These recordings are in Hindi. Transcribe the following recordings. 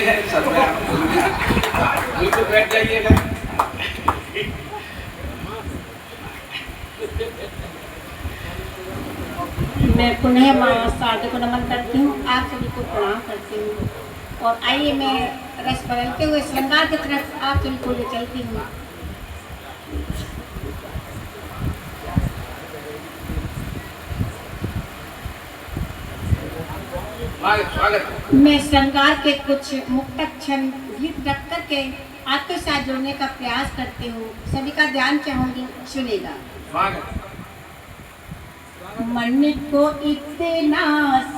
है सर में बिल्कुल बैठ जाइएगा। मैं पुनः माँ शारदा को नमन करती हूँ, आप सभी को प्रणाम करती हूँ। और आइए मैं रस बदलते हुए श्रृंगार की तरफ आप सभी को ले चलती हूँ। मैं श्रृंगार के कुछ मुक्ताक्षर गीत रख करके आपके साथ जुड़ने का प्रयास करती हूँ। सभी का ध्यान चाहूंगी, सुनेगा। मन को इतना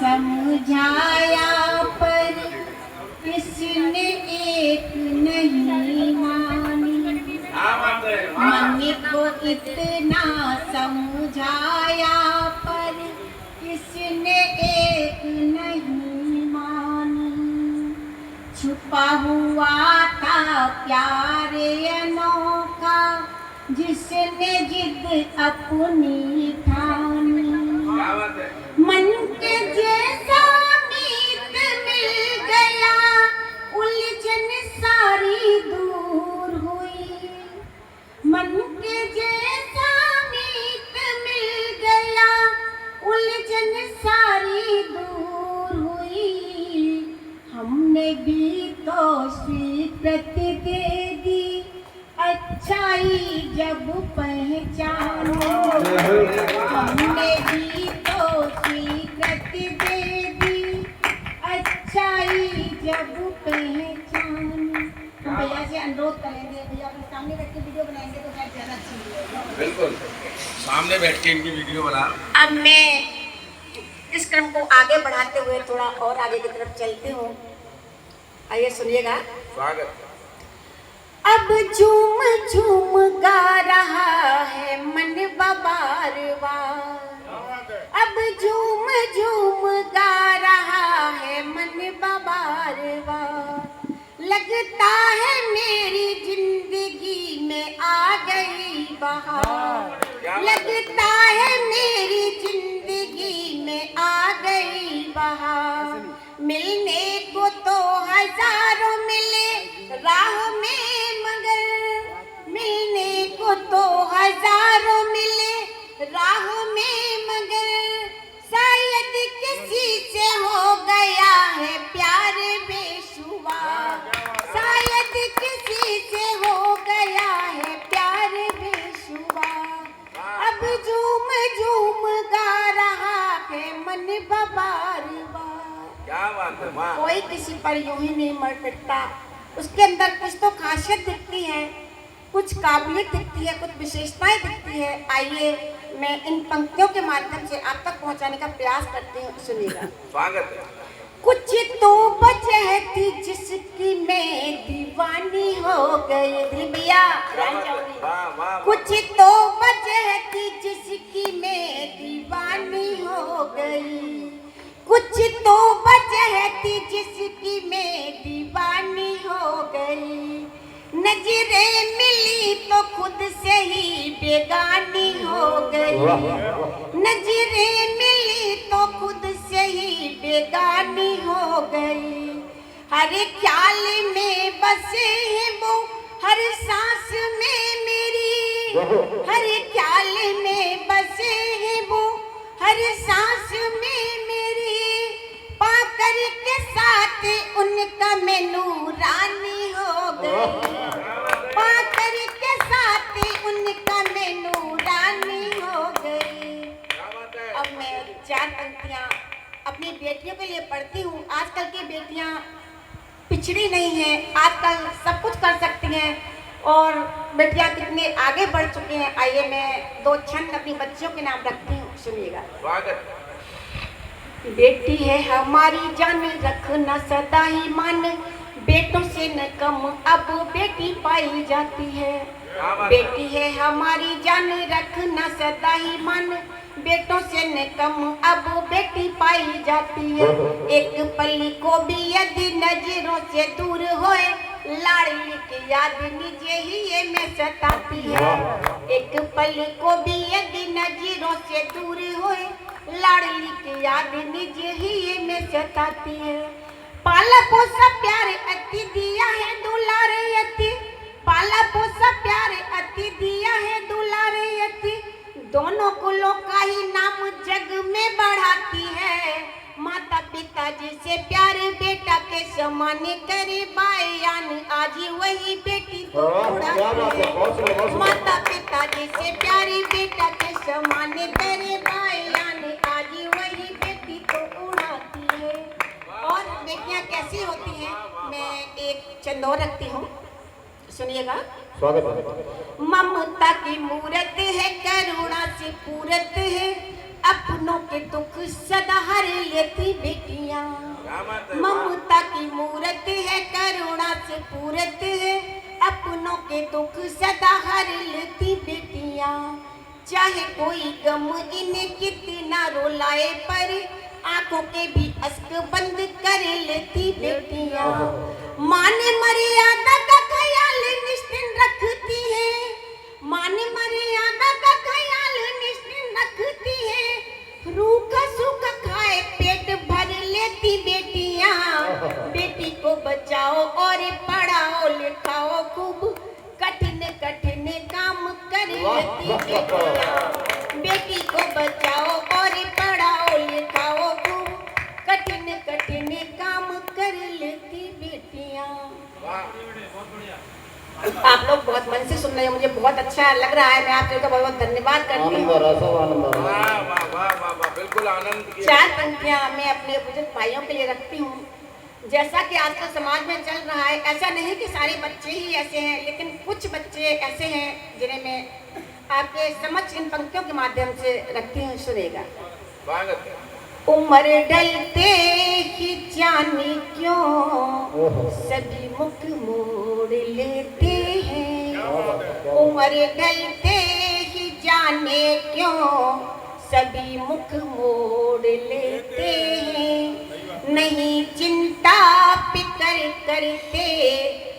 समझाया पर किसने एक नहीं मानी। मन को इतना समझाया पर किसने एक नहीं मानी। छुपा हुआ था प्यार अनोखा जिसने जिद अपनी ठानी। मन के जैसा मीत मिल गया, उलझन सारी दूर हुई। मन के जैसा मीत मिल गया, उलझन सारी दूर हुई। हमने भी तो स्वीकृति दे दी, अच्छाई जब पहचानो। हमने भी तो स्वीकृति दे दी, अच्छाई जब पहचानो। तो भैया से अनुरोध करेंगे, भैया अपने सामने बैठ के वीडियो बनाएंगे तो शायद ज़्यादा अच्छी लगेगी। बिल्कुल सामने बैठ के इनकी वीडियो बना। अब मैं इस क्रम को आगे बढ़ाते हुए थोड़ा और आगे की तरफ चलती हूँ। आइए सुनिएगा। स्वागत। अब झूम झूम गा रहा है मन बार-बार। अब झूम झूम गा रहा है मन बार-बार। लगता है मेरी जिंदगी में आ गई बहार। लगता है मेरी जिंदगी में आ गई बहार। मिलने को तो हजारों मिले राह में, मगर मिलने को तो हजारों मिले राह में, मगर शायद किसी से हो गया है प्यार बेशुमार। शायद किसी से हो गया है प्यार बेशुमार। अब झूम झूम गा रहा है मन बार-बार। क्या बात है माँ। कोई किसी पर यूं ही नहीं मर सकता। उसके अंदर कुछ तो खासियत दिखती है, कुछ काबिलियत दिखती है, कुछ विशेषताएं दिखती है। आइए मैं इन पंक्तियों के माध्यम से आप तक पहुंचाने का प्रयास करती हूँ, सुनिएगा। स्वागत है। कुछ तो वजह थी जिसकी मैं दीवानी हो गई। दिलबिया कुछ तो वजह थी जिसकी मैं दीवानी हो गई। कुछ तो वजह थी जिसकी मैं दीवानी हो गई। नजरें मिली तो खुद से ही बेगानी हो गई। नजरें मिली तो खुद से ही बेगानी हो गई। हर ख्याल में बसे है वो, हर सांस में मेरी। हर ख्याल में बसे है वो, हर सांस में मेरी। पाकर के साथ उनका मैं नूरानी हो गई। पाकर के साथ उनका मैं नूरानी हो गई। अब मैं 4 पंक्तियां अपनी बेटियों के लिए पढ़ती हूँ। आजकल की बेटियां पिछड़ी नहीं है, आजकल सब कुछ कर सकती हैं और बेटियां कितने आगे बढ़ चुके हैं। आइए मैं 2 छंद अपनी बच्चियों के नाम रखती हूँ, सुनिएगा। स्वागत। बेटी है हमारी जान रखना सदा ही मान। बेटों से न कम अब बेटी पाई जाती है। बेटी है हमारी जान रखना सदा ही मान। बेटों से न कम अब बेटी पाई जाती है। एक पल को भी यदि नजरों से दूर होए, लाडली की याद निजे ही ये में सताती है। एक पल को भी यदि नजरों से दूर होए, लाडली की याद निजे ही ये में सताती है। पाला पोसा प्यार समान करे बायान, आज वही बेटी को उड़ाती है। माता पिता जैसे प्यारी बेटा के समान करे बायान, आज वही बेटी को उड़ाती है। और बेटियां कैसी होती हैं, मैं एक चंदौर रखती हूँ, सुनिएगा। ममता की मूरत है, करुणा से पूरत है, अपनों के दुख सदा हर लेती बेटियां। ममता की मूरत है, करुणा से पूरत है, अपनों के दुख सदा हर लेती बेटियां। चाहे कोई गम इन्हें कितना रुलाए, पर आंखों के भी अश्क बंद कर लेती बेटियां। मां ने मर्यादा का ख्याल निश्चित रखती है, मां ने मर्यादा का ख्याल निश्चित रखती है। रूखा सूखा खाए पेट भर लेती बेटियां। बेटी को बचाओ और पढ़ाओ लिखाओ खूब, कठिन कठिन काम कर लेती बेटियां। बेटी को बचाओ और पढ़ाओ लिखाओ खूब, कठिन कठिन काम कर लेती बेटियां। आप लोग बहुत मन से सुन रहे हैं, मुझे बहुत अच्छा लग रहा है। मैं आप लोगों का बहुत बहुत धन्यवाद करती हूँ। बिल्कुल आनंद। 4 पंक्तियाँ मैं अपने बुजुर्ग भाइयों के लिए रखती हूँ। जैसा कि आजकल समाज में चल रहा है, ऐसा नहीं कि सारे बच्चे ही ऐसे हैं, लेकिन कुछ बच्चे ऐसे हैं जिन्हें मैं आपके समझ इन पंक्तियों के माध्यम से रखती हूँ, सुनेगा। उम्र ढलते ही जाने क्यों सभी मुख मोड़ लेते हैं। उम्र ढलते ही जाने क्यों सभी मुख मोड़ लेते हैं। नहीं चिंता फिकर करते,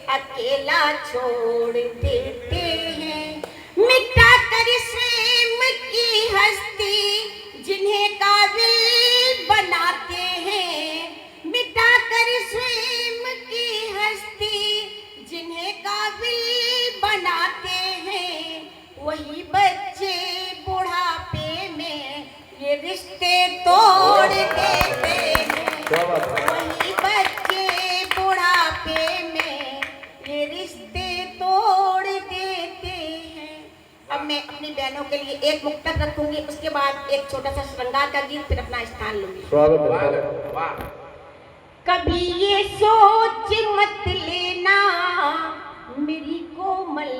अकेला छोड़ देते हैं। मिटा कर स्वयं की हस्ती जिन्हें काबिल बनाते हैं। मिटा कर स्वयं की हस्ती जिन्हें काबिल बनाते हैं। वही बच्चे बुढ़ापे में ये रिश्ते तोड़ देते हैं। वही बच्चे बुढ़ापे में ये रिश्ते तोड़ देते हैं। अब मैं अपनी बहनों के लिए एक मुक्तक रखूंगी, उसके बाद एक छोटा सा श्रृंगार का गीत, फिर अपना स्थान लूंगी। कभी ये सोच मत लेना मेरी कोमल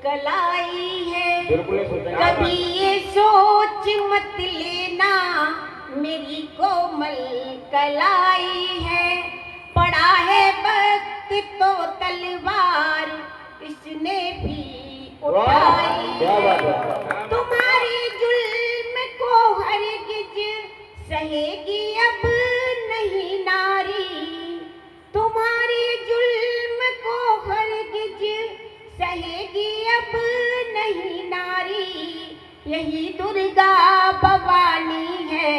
कलाई है। कभी ये सोच मत लेना मेरी कोमल कलाई है। पड़ा है वक्त तो तलवार इसने भी उठाई है। तुम्हारी जुल्म को हरगिज सहेगी अब नहीं नारी। तुम्हारी जुल्म को हरगिज सहेगी अब नहीं नारी। यही दुर्गा भवानी है,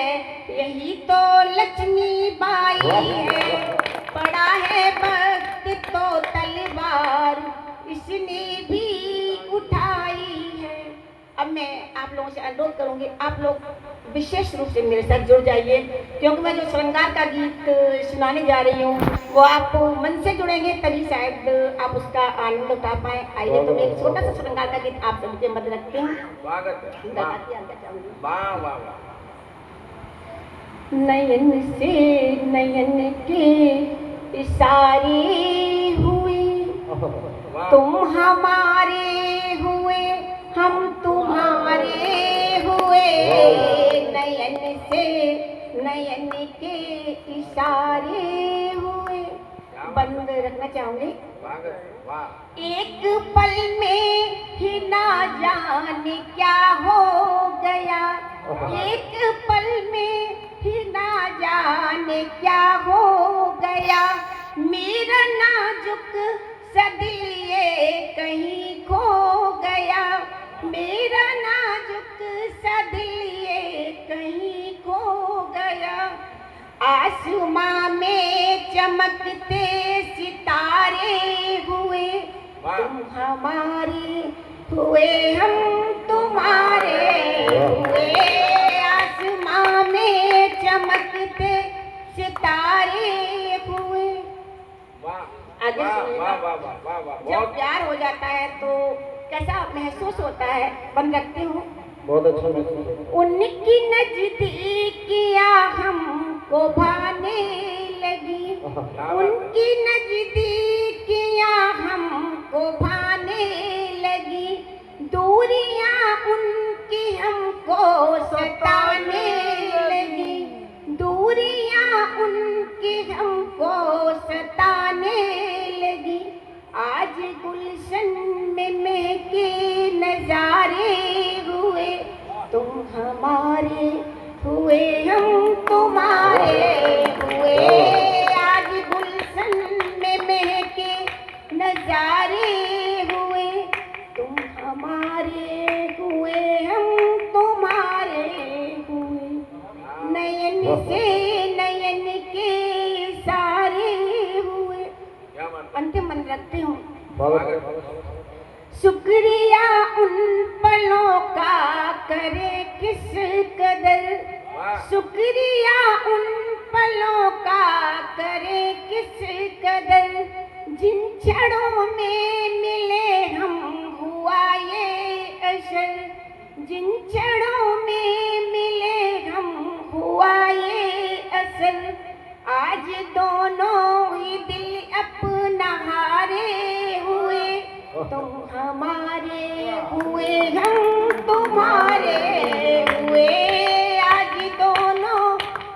यही तो लक्ष्मी बाई है। पड़ा है वक्त तो तलवार इसने भी उठाई है। अब मैं आप लोगों से अनुरोध करूंगी, आप लोग विशेष रूप से मेरे साथ जुड़ जाइए, क्योंकि मैं जो श्रृंगार का गीत सुनाने जा रही हूँ वो आप मन से जुड़ेंगे तभी शायद आप उसका आनंद उठा पाए। आइए तो मैं एक छोटा सा श्रृंगार का गीत आप सभी के मध्य रखती हूँ। नयन से नयन के इशारे हुए, तुम हमारे हुए हम तुम्हारे हुए। नयन से नयन के इशारे हुए। बंद रखना चाहूंगी। एक पल में ही ना जाने क्या हो गया। एक पल में ही ना जाने क्या हो गया। मेरा नाजुक सा दिल ये कहीं खो गया। मेरा नाजुक सा दिल ये कहीं खो गया। आसमां में चमकते सितारे हुए, तुम हमारे हुए हम तुम्हारे हुए। आसमां में चमकते सितारे हुए, आगे वाह सुनिएगा। वाह वाह वाह वाह वाह जब बहुत प्यार हो जाता है तो कैसा महसूस होता है, बन रखती हूँ। बहुत अच्छा महसूस। उनकी नजदीकियां हमको भाने लगी, उनकी नजदीकियां हमको भाने लगी, दूरियां उनकी हमको सताने लगी, दूरियां उनकी हमको सताने लगी। आज गुलशन में महके नजारे हुए, तुम हमारे हुए हम तुम्हारे हुए। आज गुलशन में महके नजारे हुए, तुम हमारे हुए हम तुम्हारे हुए। नयन से नयन के इशारे हुए। क्या मन अंतिम मन रखती हूँ। बहुत शुक्रिया उन पलों का करे किस कदर, शुक्रिया उन पलों का करे किस कदर, जिन क्षणों में मिले हम हुआ ये असर, जिन क्षणों में मिले हम हुआ ये असर। आज दोनों ही दिल अपना हारे हुए, तुम हमारे हुए हम तुम्हारे हुए। आज दोनों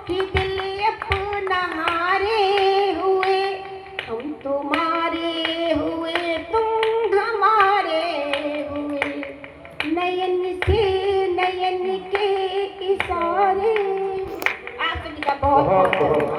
ही दिल अपना हारे हुए, हम तुम्हारे हुए तुम हमारे हुए। नयन से नयन के इशारे। आप सभी का बहुत बहुत